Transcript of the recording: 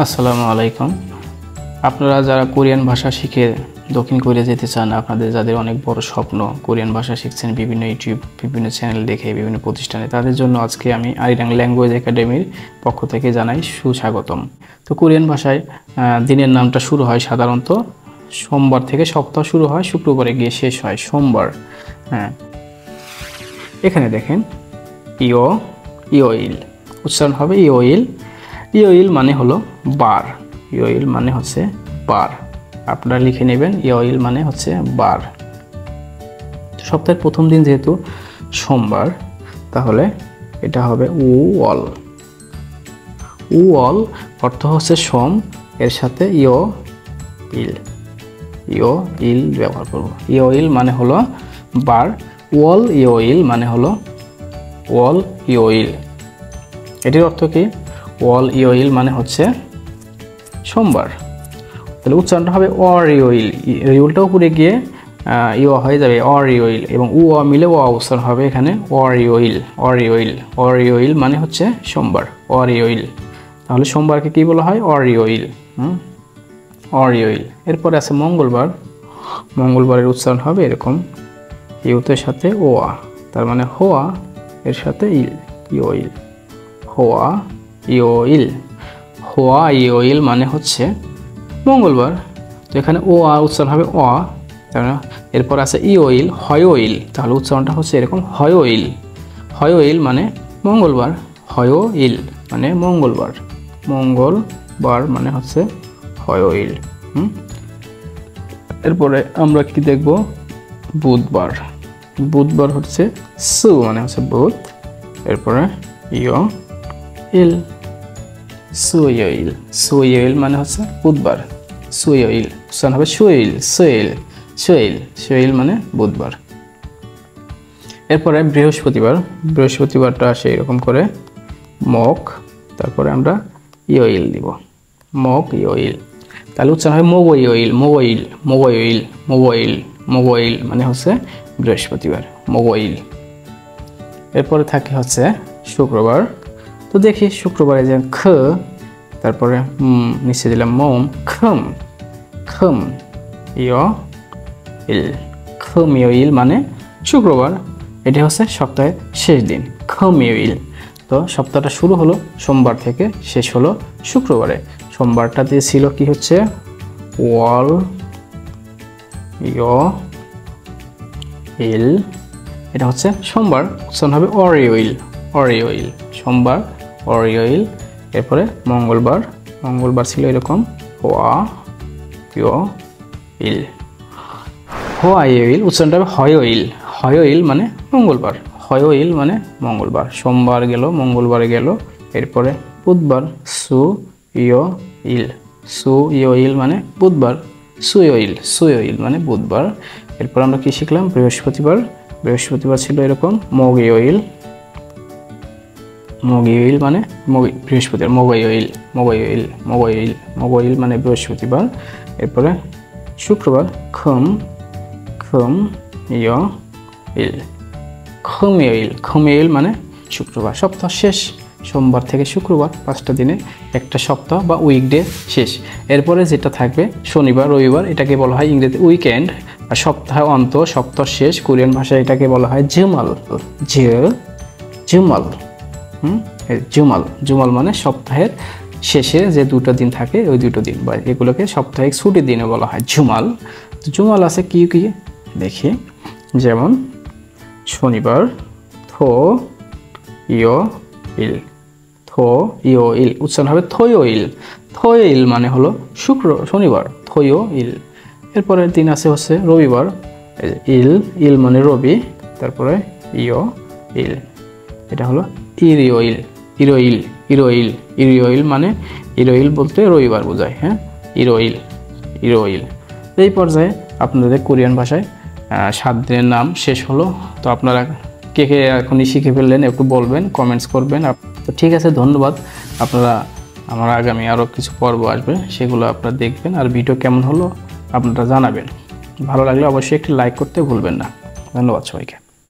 আসসালামু আলাইকুম। আপনারা যারা কোরিয়ান ভাষা শিখে দক্ষিণ কোরিয়া যেতে চান, আপনাদের যাদের অনেক বড় স্বপ্ন, কোরিয়ান ভাষা শিখছেন বিভিন্ন ইউটিউব, বিভিন্ন চ্যানেল দেখে, বিভিন্ন প্রতিষ্ঠানে, তাদের জন্য আজকে আমি আরিরাং ল্যাঙ্গুয়েজ একাডেমির পক্ষ থেকে জানাই সুস্বাগতম। তো কোরিয়ান ভাষায় দিনের নামটা শুরু হয় সাধারণত সোমবার থেকে, সপ্তাহ শুরু হয় শুক্রবারে গিয়ে শেষ হয় সোমবার। হ্যাঁ, এখানে দেখেন ইয়োইল উচ্চারণ হবে ইয়োইল। ইয়োইল মানে হলো বার, ইয়োইল মানে হচ্ছে বার। আপনারা লিখে নেবেন, ইয়োইল মানে হচ্ছে বার। সপ্তাহের প্রথম দিন যেহেতু সোমবার, তাহলে এটা হবে উওল। উওল অর্থ হচ্ছে সোম, এর সাথে ইয়োইল ব্যবহার করব। ইয়োইল মানে হলো বার, ওয়াল ইয়োইল মানে হলো ওয়াল ইয়োইল। এটির অর্থ কি? ওয়াল ইয়োইল মানে হচ্ছে সোমবার। তাহলে উচ্চারণটা হবে অর ইয়োইল, ইয়োলটা উপরে গিয়ে ইয় হয়ে যাবে অর ইয়োইল, এবং মিলে উচ্চারণ হবে এখানে অর ইয়োইল। অর ইয়োইল, অর ইয়োইল মানে হচ্ছে সোমবার, অর ইয়োইল। তাহলে সোমবারকে কি বলা হয়? অর ইয়োইল, অর ইয়োইল। এরপরে আছে মঙ্গলবার। মঙ্গলবারের উচ্চারণ হবে এরকম, ইউতের সাথে ওয়া, তার মানে হোয়া এর সাথে ইল, ইয়োইল, হোয়া ইয়োইল। হোয়া ইয়োইল মানে হচ্ছে মঙ্গলবার। তো এখানে ও উচ্চারণ হবে অ, এরপর আছে ইয়োইল, হয়োইল, তাহলে উচ্চারণটা হচ্ছে এরকম হয়োইল। হয়োইল মানে মঙ্গলবার, হয়োইল মানে মঙ্গলবার, মঙ্গলবার মানে হচ্ছে হয়োইল। এরপরে আমরা কি দেখব? বুধবার। বুধবার হচ্ছে সু মানে হচ্ছে বুধ, এরপরে ইল, সুইল, সুইল মানে হচ্ছে বুধবার, সুইল উচ্চারণ হবে সুইল, সুইল, সুইল, সুইল মানে বুধবার। এরপরে বৃহস্পতিবার। বৃহস্পতিবারটা আসে এরকম করে মক, তারপরে আমরা ইয়োইল দিব, মক ইয়োইল। তাহলে উচ্চারণ হবে মোগোইল, মোগোইল, মোগোইল, মোগোইল, মোগোইল মানে হচ্ছে বৃহস্পতিবার, মোগোইল। এরপরে থাকে হচ্ছে শুক্রবার। তো দেখি শুক্রবারে যে খ, তারপরে নিচে দিলাম মোম, খম, খম ইয়োইল, খম ইয়োইল মানে শুক্রবার। এটি হচ্ছে সপ্তাহের শেষ দিন, খম ইয়োইল। তো সপ্তাহটা শুরু হলো সোমবার থেকে, শেষ হলো শুক্রবারে। সোমবারটা দিয়ে ছিল কি হচ্ছে ওয়াল ইয়োইল, এটা হচ্ছে সোমবার, উচ্চারণ হবে অরিওইল, অরিওইল, সোমবার অরিওইল। এরপরে মঙ্গলবার। মঙ্গলবার ছিল এরকম হোয়া ইয়োইল, হোয়া ইয়োইল, উচ্চারণটা হবে হয়োইল, হয়োইল মানে মঙ্গলবার, হয়োইল মানে মঙ্গলবার। সোমবার গেল, মঙ্গলবার গেল, এরপরে বুধবার সু ইয়োইল, সু ইয়োইল মানে বুধবার, সুইল, সুইল মানে বুধবার। এরপর আমরা কি শিখলাম? বৃহস্পতিবার। বৃহস্পতিবার ছিল এরকম মগ ইয়োইল, মগ ইয়োইল মানে বৃহস্পতিবার, মগইল, মগইল, মগইল, মগইল মানে বৃহস্পতিবার। এরপরে শুক্রবার খম, খম ইয়োইল, খম ইয়োইল, খম ইয়োইল মানে শুক্রবার। সপ্তাহ শেষ, সোমবার থেকে শুক্রবার, 5টা দিনে একটা সপ্তাহ বা উইকডে শেষ। এরপরে যেটা থাকবে শনিবার, রবিবার, এটাকে বলা হয় ইংরেজি উইকেন্ড। আর সপ্তাহ অন্ত, সপ্তাহ শেষ, কোরিয়ান ভাষায় এটাকে বলা হয় জুমাল, জুমাল, জুমাল, জুমাল মানে সপ্তাহের শেষে যে 2টা দিন থাকে, ওই 2টো দিন, বা এগুলোকে সাপ্তাহিক ছুটির দিনে বলা হয় জুমাল। তো জুমাল আছে কি কি দেখি, যেমন শনিবার থো ইয়োইল, থো ইয়োইল, উচ্চারণ হবে থয়োইল, থয়োইল মানে হলো শনিবার, থয়োইল। এরপরের দিন আছে হচ্ছে রবিবার, ইল মানে রবি, তারপরে ইয়োইল, এটা হলো ইরিওইল, ইরোইল, ইরোইল, ইরিওইল মানে ইরোইল বলতে রবিবার বোঝায়। হ্যাঁ, ইরোইল, ইরোইল। এই পর্যায়ে আপনাদের কোরিয়ান ভাষায় 7 দিনের নাম শেষ হলো। তো আপনারা কে কে এখনই শিখে ফেললেন একটু বলবেন, কমেন্টস করবেন। তো ঠিক আছে, ধন্যবাদ। আপনারা আমার আগামী আরও কিছু পর্ব আসবে, সেগুলো আপনারা দেখবেন, আর ভিডিও কেমন হলো আপনারা জানাবেন। ভালো লাগলে অবশ্যই একটি লাইক করতে ভুলবেন না। ধন্যবাদ সবাইকে।